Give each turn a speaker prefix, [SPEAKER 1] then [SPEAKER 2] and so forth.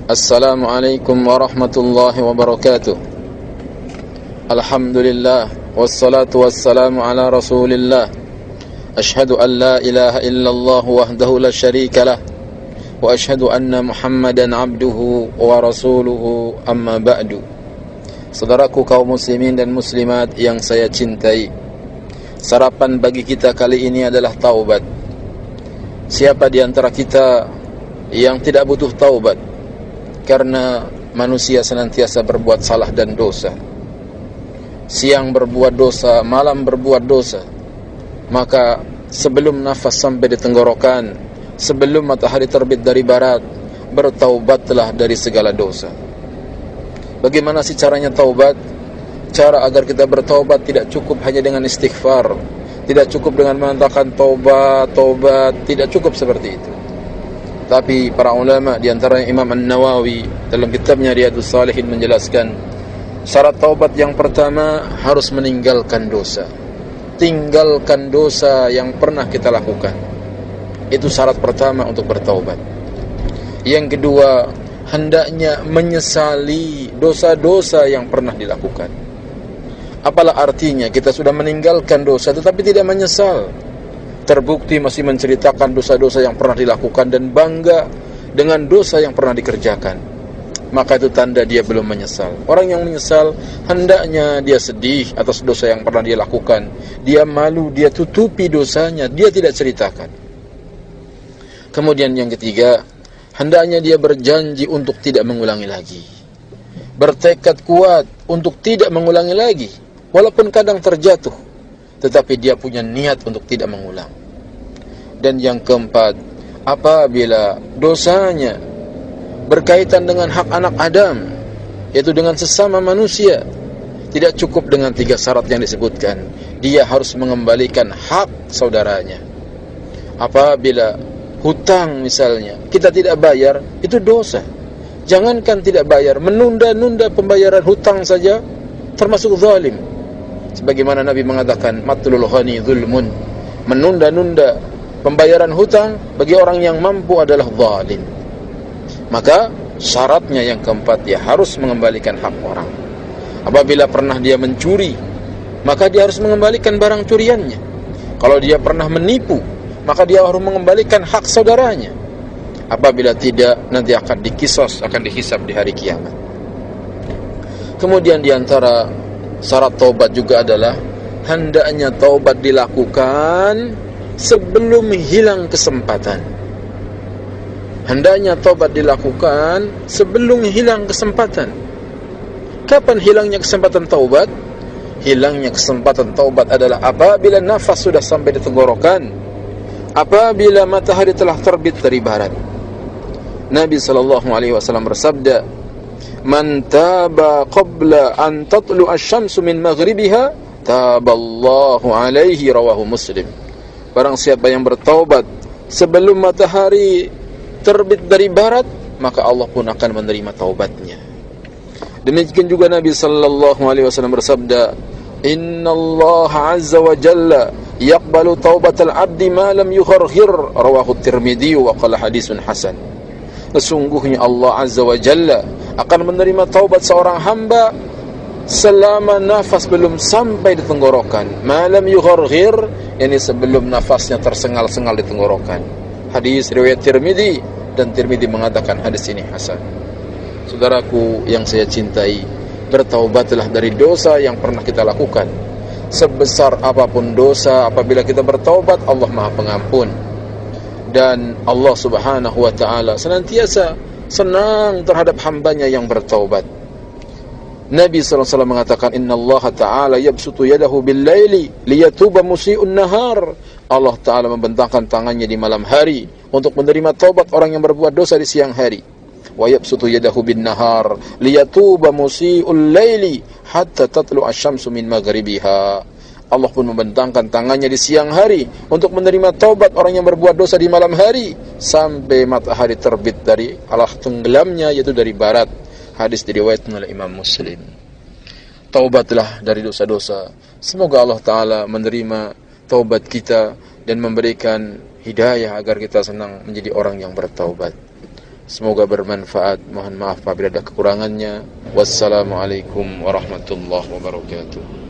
[SPEAKER 1] Assalamualaikum warahmatullahi wabarakatuh. Alhamdulillah, wassalatu wassalamu ala rasulillah. Ashhadu an la ilaha illallah wahdahu la syarika lah, wa ashhadu anna Muhammadan abduhu wa rasuluhu, amma ba'du. Saudaraku kaum muslimin dan muslimat yang saya cintai, sarapan bagi kita kali ini adalah taubat. Siapa di antara kita yang tidak butuh taubat? Karena manusia senantiasa berbuat salah dan dosa. Siang berbuat dosa, malam berbuat dosa. Maka sebelum nafas sampai di tenggorokan, sebelum matahari terbit dari barat, bertaubatlah dari segala dosa. Bagaimana sih caranya taubat? Cara agar kita bertaubat tidak cukup hanya dengan istighfar, tidak cukup dengan mengatakan taubat, tidak cukup seperti itu. Tapi para ulama di antaranya Imam An-Nawawi dalam kitabnya Riyadhus Shalihin menjelaskan, syarat taubat yang pertama harus meninggalkan dosa. Tinggalkan dosa yang pernah kita lakukan. Itu syarat pertama untuk bertaubat. Yang kedua, hendaknya menyesali dosa-dosa yang pernah dilakukan. Apalah artinya kita sudah meninggalkan dosa tetapi tidak menyesal, terbukti masih menceritakan dosa-dosa yang pernah dilakukan dan bangga dengan dosa yang pernah dikerjakan, maka itu tanda dia belum menyesal. Orang yang menyesal hendaknya dia sedih atas dosa yang pernah dia lakukan, dia malu, dia tutupi dosanya, dia tidak ceritakan. Kemudian yang ketiga, hendaknya dia berjanji untuk tidak mengulangi lagi, bertekad kuat untuk tidak mengulangi lagi, walaupun kadang terjatuh, tetapi dia punya niat untuk tidak mengulang. Dan yang keempat, apabila dosanya berkaitan dengan hak anak Adam, yaitu dengan sesama manusia, tidak cukup dengan 3 syarat yang disebutkan. Dia harus mengembalikan hak saudaranya. Apabila hutang misalnya kita tidak bayar, itu dosa. Jangankan tidak bayar, menunda-nunda pembayaran hutang saja termasuk zalim. Sebagaimana Nabi mengatakan, matlul ghani zulmun, menunda-nunda pembayaran hutang bagi orang yang mampu adalah zalim. Maka syaratnya yang keempat, dia harus mengembalikan hak orang. Apabila pernah dia mencuri, maka dia harus mengembalikan barang curiannya. Kalau dia pernah menipu, maka dia harus mengembalikan hak saudaranya. Apabila tidak, nanti akan dikisos, akan dihisab di hari kiamat. Kemudian di antara syarat taubat juga adalah hendaknya taubat dilakukan sebelum hilang kesempatan. Hendaknya taubat dilakukan sebelum hilang kesempatan. Kapan hilangnya kesempatan taubat? Hilangnya kesempatan taubat adalah apabila nafas sudah sampai di tenggorokan, apabila matahari telah terbit dari barat. Nabi SAW bersabda, man taba qabla an tatlu asy-syamsu min maghribiha taballahu alaihi, rawahu Muslim. Barang siapa yang bertaubat sebelum matahari terbit dari barat, maka Allah pun akan menerima taubatnya. Demikian juga Nabi sallallahu alaihi wasallam bersabda, innallaha azza wa jalla yaqbalu taubatal 'abdi ma lam yugharghir, rawahu Tirmidzi wa qala hadisun hasan. Sesungguhnya Allah azza wa jalla akan menerima taubat seorang hamba selama nafas belum sampai di tenggorokan. Malam yugharghir, ini sebelum nafasnya tersengal-sengal di tenggorokan. Hadis riwayat Tirmidzi, dan Tirmidzi mengatakan hadis ini hasan. Saudaraku yang saya cintai, bertaubatlah dari dosa yang pernah kita lakukan. Sebesar apapun dosa, apabila kita bertaubat, Allah Maha Pengampun. Dan Allah Subhanahu wa taala senantiasa senang terhadap hambanya yang bertaubat. Nabi SAW mengatakan, Inna Allah Ta'ala yabsutu yadahu bil-laili liyatuba musi'un nahar. Allah Ta'ala membentangkan tangannya di malam hari untuk menerima taubat orang yang berbuat dosa di siang hari. Wa yabsutu yadahu bin-nahar liyatuba musi'ul laili hatta tatlu asy-syamsu min maghribiha. Allah pun membentangkan tangannya di siang hari untuk menerima taubat orang yang berbuat dosa di malam hari sampai matahari terbit dari arah tenggelamnya, yaitu dari barat. Hadis diriwayatkan oleh Imam Muslim. Taubatlah dari dosa-dosa. Semoga Allah Ta'ala menerima taubat kita dan memberikan hidayah agar kita senang menjadi orang yang bertaubat. Semoga bermanfaat. Mohon maaf apabila ada kekurangannya. Wassalamualaikum warahmatullahi wabarakatuh.